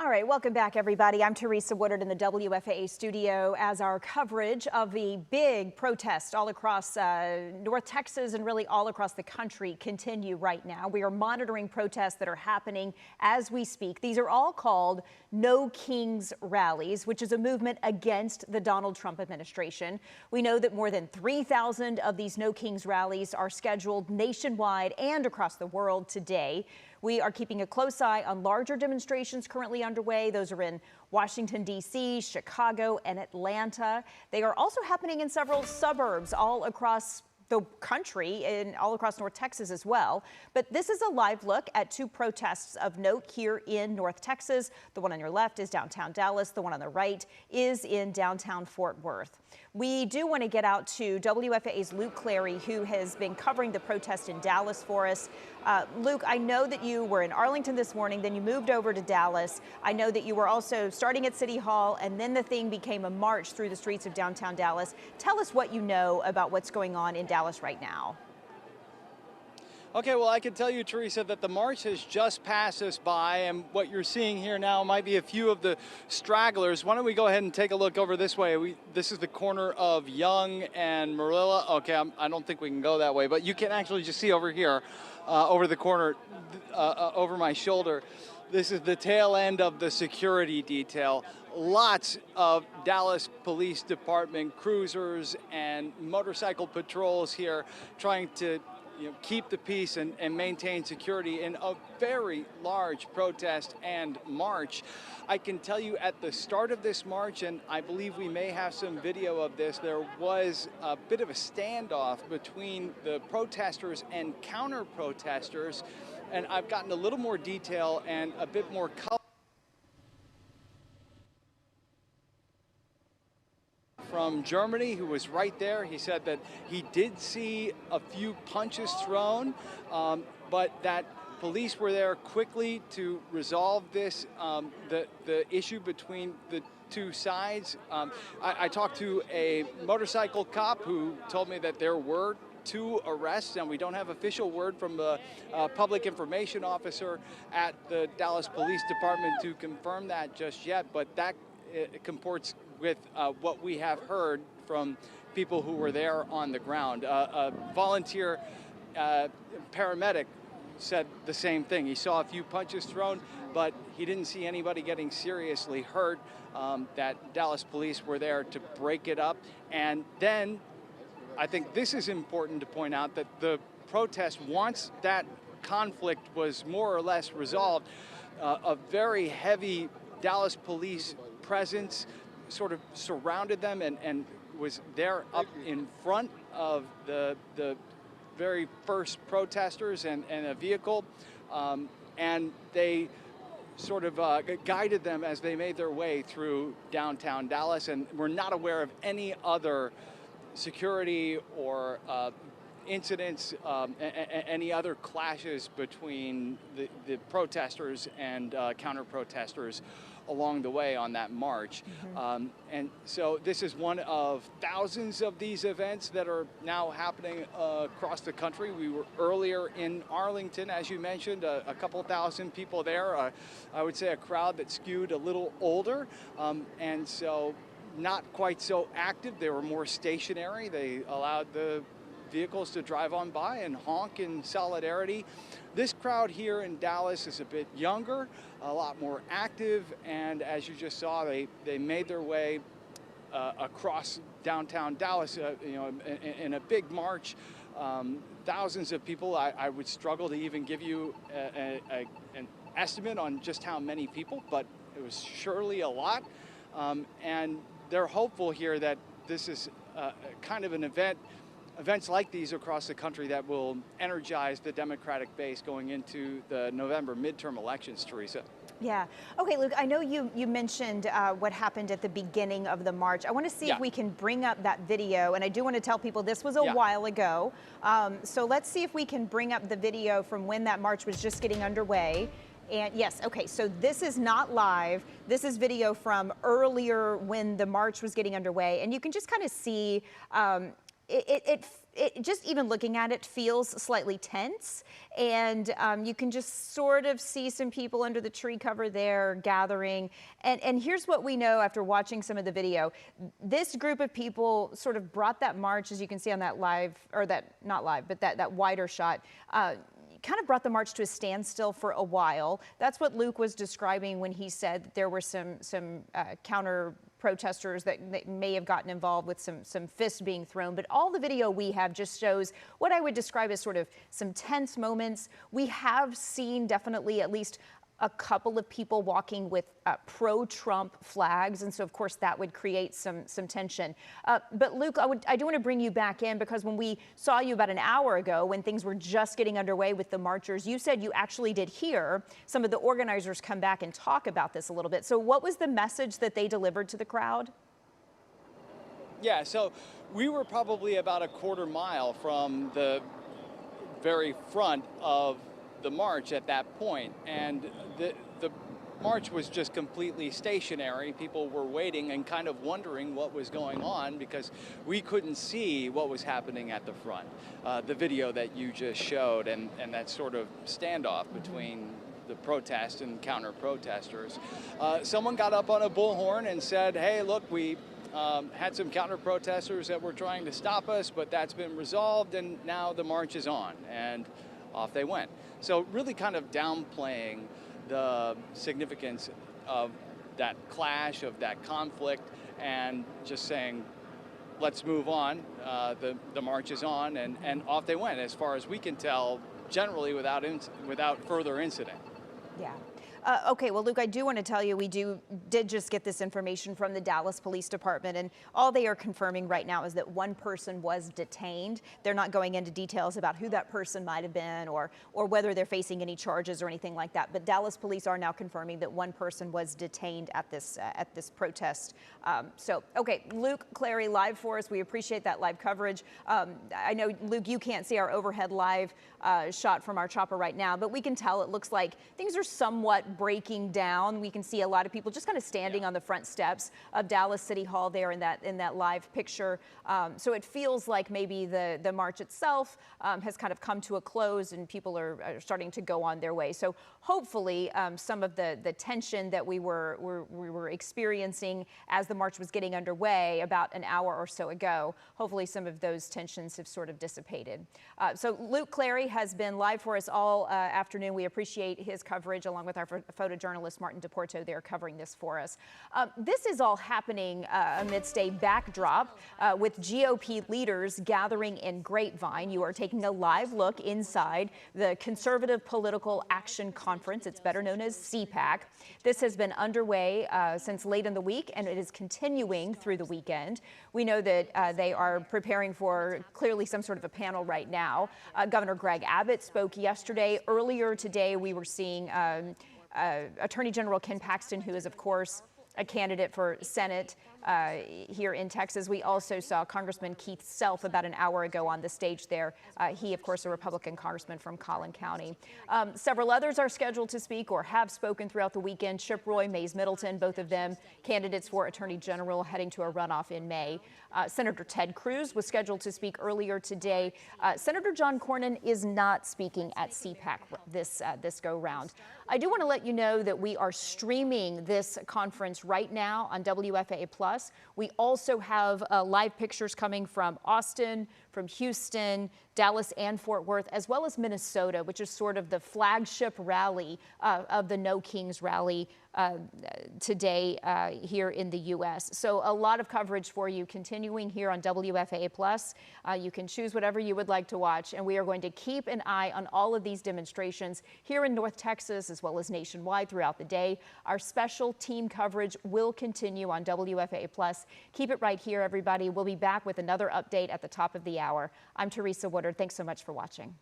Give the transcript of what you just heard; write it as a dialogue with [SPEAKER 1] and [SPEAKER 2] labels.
[SPEAKER 1] All right, welcome back, everybody. I'm Teresa Woodard in the WFAA studio as our coverage of the big protests all across North Texas and really all across the country continue right now. We are monitoring protests that are happening as we speak. These are all called No Kings rallies, which is a movement against the Donald Trump administration. We know that more than 3,000 of these No Kings rallies are scheduled nationwide and across the world today. We are keeping a close eye on larger demonstrations currently underway. Those are in Washington, D.C., Chicago, and Atlanta. They are also happening in several suburbs all across the country and all across North Texas as well. But this is a live look at two protests of note here in North Texas. The one on your left is downtown Dallas. The one on the right is in downtown Fort Worth. We do want to get out to WFAA's Luke Clary, who has been covering the protest in Dallas for us. Luke, I know that you were in Arlington this morning, then you moved over to Dallas. I know that you were also starting at City Hall, and then the thing became a march through the streets of downtown Dallas. Tell us what you know about what's going on in Dallas right now.
[SPEAKER 2] Okay, well, I can tell you, Teresa, that the march has just passed us by, and what you're seeing here now might be a few of the stragglers. Why don't we go ahead and take a look over this way? This is the corner of Young and Marilla. Okay, I don't think we can go that way, but you can actually just see over here, over the corner, over my shoulder. This is the tail end of the security detail. Lots of Dallas Police Department cruisers and motorcycle patrols here trying to keep the peace and maintain security in a very large protest and march. I can tell you at the start of this march, and I believe we may have some video of this, there was a bit of a standoff between the protesters and counter-protesters, and I've gotten a little more detail and a bit more color from Germany, who was right there. He said that he did see a few punches thrown, but that police were there quickly to resolve this, the issue between the two sides. I talked to a motorcycle cop who told me that there were two arrests, and we don't have official word from the public information officer at the Dallas Police Department to confirm that just yet, but that comports with what we have heard from people who were there on the ground. A volunteer paramedic said the same thing. He saw a few punches thrown, but he didn't see anybody getting seriously hurt. That Dallas police were there to break it up. And then I think this is important to point out that the protest, once that conflict was more or less resolved, a very heavy Dallas police presence sort of surrounded them and was there up in front of the very first protesters and a vehicle, and they sort of guided them as they made their way through downtown Dallas, and we're not aware of any other security or incidents, any other clashes between the protesters and counter-protesters along the way on that march. And so this is one of thousands of these events that are now happening across the country. We were earlier in Arlington, as you mentioned, a couple thousand people there. I would say a crowd that skewed a little older, and so not quite so active. They were more stationary. They allowed the vehicles to drive on by and honk in solidarity. This crowd here in Dallas is a bit younger, a lot more active, and as you just saw, they made their way across downtown Dallas, in a big march. Thousands of people. I would struggle to even give you an estimate on just how many people, but it was surely a lot. And they're hopeful here that this is kind of an events like these across the country that will energize the Democratic base going into the November midterm elections, Teresa.
[SPEAKER 1] Yeah. Okay, Luke, I know you mentioned what happened at the beginning of the march. I want to see if we can bring up that video, and I do want to tell people this was a while ago. So let's see if we can bring up the video from when that march was just getting underway. And yes, okay, so this is not live. This is video from earlier when the march was getting underway, and you can just kind of see it just even looking at it feels slightly tense, and you can just sort of see some people under the tree cover there gathering. And here's what we know after watching some of the video. This group of people sort of brought that march, as you can see on that live, or that, not live, but that wider shot, kind of brought the march to a standstill for a while. That's what Luke was describing when he said that there were some counter protesters that may have gotten involved with some fists being thrown. But all the video we have just shows what I would describe as sort of some tense moments. We have seen definitely at least a couple of people walking with pro-Trump flags, and so of course that would create some tension. But Luke, I do want to bring you back in, because when we saw you about an hour ago, when things were just getting underway with the marchers, you said you actually did hear some of the organizers come back and talk about this a little bit. So what was the message that they delivered to the crowd?
[SPEAKER 2] Yeah, so we were probably about a quarter mile from the very front of the march at that point, and the march was just completely stationary. People were waiting and kind of wondering what was going on, because we couldn't see what was happening at the front. The video that you just showed, and that sort of standoff between the protest and counter-protesters. Someone got up on a bullhorn and said, hey, look, we had some counter-protesters that were trying to stop us, but that's been resolved, and now the march is on. And off they went. So really kind of downplaying the significance of that clash, of that conflict, and just saying, let's move on. The march is on, and off they went, as far as we can tell, generally without further incident.
[SPEAKER 1] Yeah. Okay, well, Luke, I do want to tell you, we did just get this information from the Dallas Police Department, and all they are confirming right now is that one person was detained. They're not going into details about who that person might have been, or whether they're facing any charges or anything like that. But Dallas police are now confirming that one person was detained at this protest. So, okay, Luke Clary live for us. We appreciate that live coverage. I know, Luke, you can't see our overhead live shot from our chopper right now, but we can tell it looks like things are somewhat breaking down. We can see a lot of people just kind of standing on the front steps of Dallas City Hall there in that live picture. So it feels like maybe the march itself has kind of come to a close, and people are starting to go on their way. So hopefully some of the tension that we were experiencing as the march was getting underway about an hour or so ago, hopefully some of those tensions have sort of dissipated. So Luke Clary has been live for us all afternoon. We appreciate his coverage, along with our photojournalist Martin DePorto. They're covering this for us. This is all happening amidst a backdrop with GOP leaders gathering in Grapevine. You are taking a live look inside the Conservative Political Action Conference. It's better known as CPAC. This has been underway since late in the week, and it is continuing through the weekend. We know that they are preparing for clearly some sort of a panel right now. Governor Greg Abbott spoke yesterday. Earlier today, we were seeing Attorney General Ken Paxton, who is, of course, a candidate for Senate here in Texas. We also saw Congressman Keith Self about an hour ago on the stage there. He, of course, a Republican congressman from Collin County. Several others are scheduled to speak or have spoken throughout the weekend. Chip Roy, Mays Middleton, both of them candidates for Attorney General heading to a runoff in May. Senator Ted Cruz was scheduled to speak earlier today. Senator John Cornyn is not speaking at CPAC this go round. I do want to let you know that we are streaming this conference right now on WFAA+. We also have live pictures coming from Austin, from Houston, Dallas, and Fort Worth, as well as Minnesota, which is sort of the flagship rally of the No Kings rally today here in the U.S. So a lot of coverage for you continuing here on WFAA+. You can choose whatever you would like to watch, and we are going to keep an eye on all of these demonstrations here in North Texas as well as nationwide throughout the day. Our special team coverage will continue on WFAA+. Keep it right here, everybody. We'll be back with another update at the top of the hour. I'm Teresa Woodard. Thanks so much for watching.